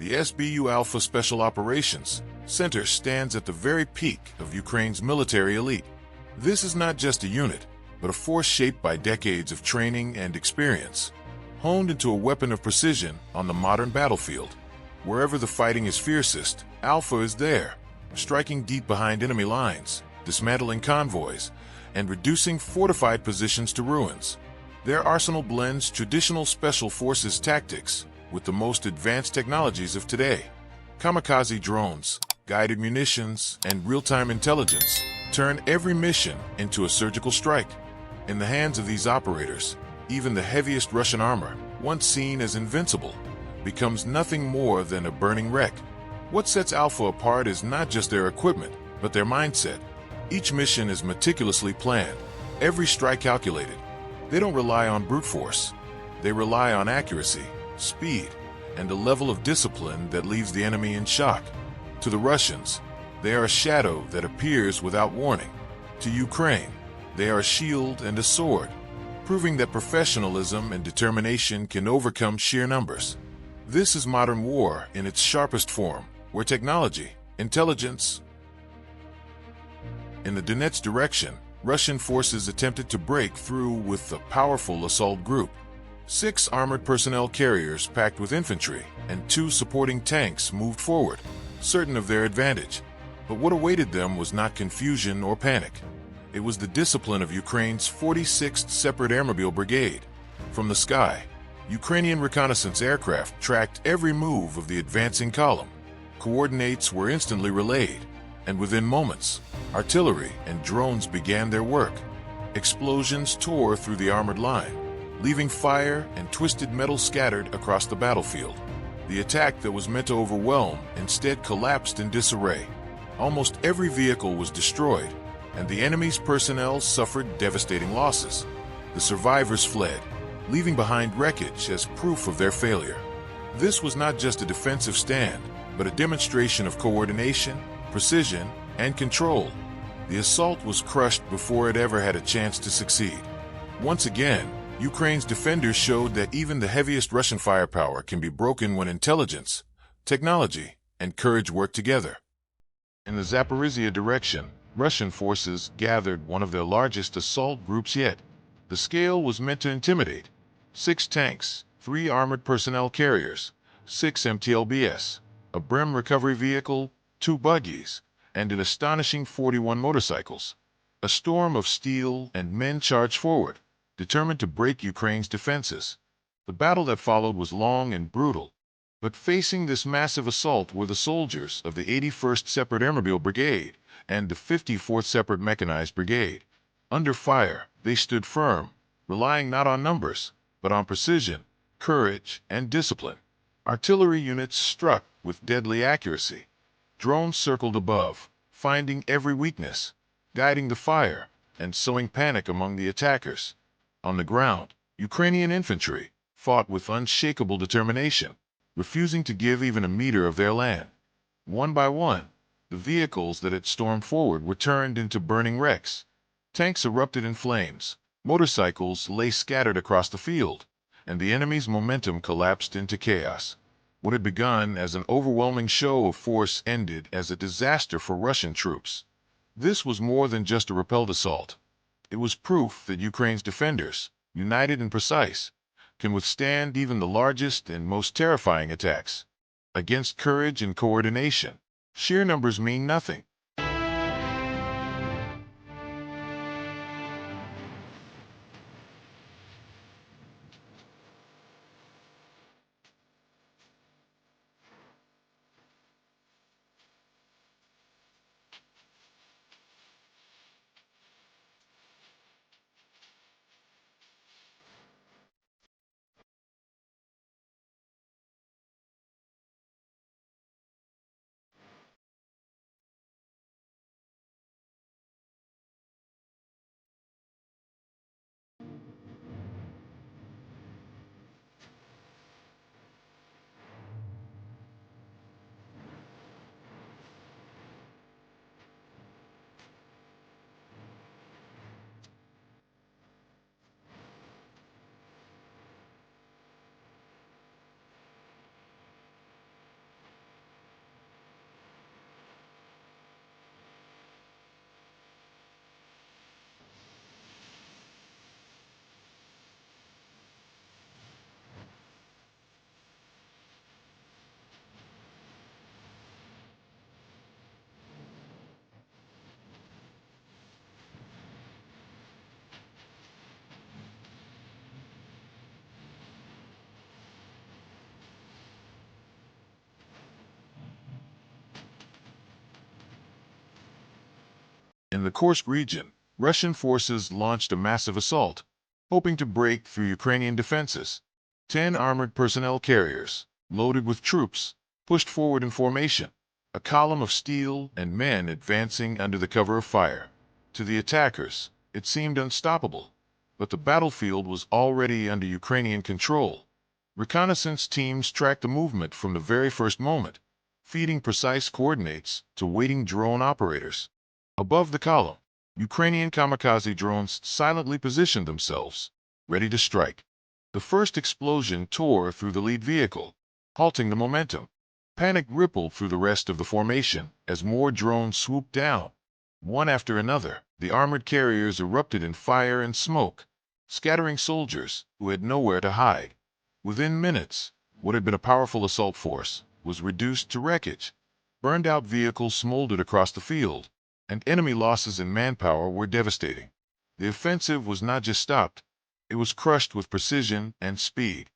The SBU Alpha Special Operations Center stands at the very peak of Ukraine's military elite. This is not just a unit, but a force shaped by decades of training and experience, honed into a weapon of precision on the modern battlefield. Wherever the fighting is fiercest, Alpha is there, striking deep behind enemy lines, dismantling convoys, and reducing fortified positions to ruins. Their arsenal blends traditional special forces tactics with the most advanced technologies of today. Kamikaze drones, guided munitions, and real-time intelligence turn every mission into a surgical strike. In the hands of these operators, even the heaviest Russian armor, once seen as invincible, becomes nothing more than a burning wreck. What sets Alpha apart is not just their equipment, but their mindset. Each mission is meticulously planned, every strike calculated. They don't rely on brute force. They rely on accuracy, speed, and a level of discipline that leaves the enemy in shock. To the Russians, they are a shadow that appears without warning. To Ukraine, they are a shield and a sword, proving that professionalism and determination can overcome sheer numbers. This is modern war in its sharpest form, where technology, intelligence. In the Donetsk direction, Russian forces attempted to break through with a powerful assault group. 6 armored personnel carriers packed with infantry and 2 supporting tanks moved forward, certain of their advantage. But what awaited them was not confusion or panic. It was the discipline of Ukraine's 46th Separate Airmobile Brigade. From the sky, Ukrainian reconnaissance aircraft tracked every move of the advancing column. Coordinates were instantly relayed, and within moments, artillery and drones began their work. Explosions tore through the armored line, leaving fire and twisted metal scattered across the battlefield. The attack that was meant to overwhelm instead collapsed in disarray. Almost every vehicle was destroyed, and the enemy's personnel suffered devastating losses. The survivors fled, leaving behind wreckage as proof of their failure. This was not just a defensive stand, but a demonstration of coordination, precision, and control. The assault was crushed before it ever had a chance to succeed. Once again, Ukraine's defenders showed that even the heaviest Russian firepower can be broken when intelligence, technology, and courage work together. In the Zaporizhia direction, Russian forces gathered one of their largest assault groups yet. The scale was meant to intimidate. 6 tanks, 3 armored personnel carriers, 6 MTLBs, a Brem recovery vehicle, 2 buggies, and an astonishing 41 motorcycles. A storm of steel and men charged forward, determined to break Ukraine's defenses. The battle that followed was long and brutal, but facing this massive assault were the soldiers of the 81st Separate Airmobile Brigade and the 54th Separate Mechanized Brigade. Under fire, they stood firm, relying not on numbers, but on precision, courage, and discipline. Artillery units struck with deadly accuracy. Drones circled above, finding every weakness, guiding the fire, and sowing panic among the attackers. On the ground, Ukrainian infantry fought with unshakable determination, refusing to give even a meter of their land. One by one, the vehicles that had stormed forward were turned into burning wrecks. Tanks erupted in flames, motorcycles lay scattered across the field, and the enemy's momentum collapsed into chaos. What had begun as an overwhelming show of force ended as a disaster for Russian troops. This was more than just a repelled assault. It was proof that Ukraine's defenders, united and precise, can withstand even the largest and most terrifying attacks. Against courage and coordination, sheer numbers mean nothing. In the Kursk region, Russian forces launched a massive assault, hoping to break through Ukrainian defenses. 10 armored personnel carriers, loaded with troops, pushed forward in formation, a column of steel and men advancing under the cover of fire. To the attackers, it seemed unstoppable, but the battlefield was already under Ukrainian control. Reconnaissance teams tracked the movement from the very first moment, feeding precise coordinates to waiting drone operators. Above the column, Ukrainian kamikaze drones silently positioned themselves, ready to strike. The first explosion tore through the lead vehicle, halting the momentum. Panic rippled through the rest of the formation as more drones swooped down. One after another, the armored carriers erupted in fire and smoke, scattering soldiers who had nowhere to hide. Within minutes, what had been a powerful assault force was reduced to wreckage. Burned-out vehicles smoldered across the field, and enemy losses in manpower were devastating. The offensive was not just stopped, it was crushed with precision and speed.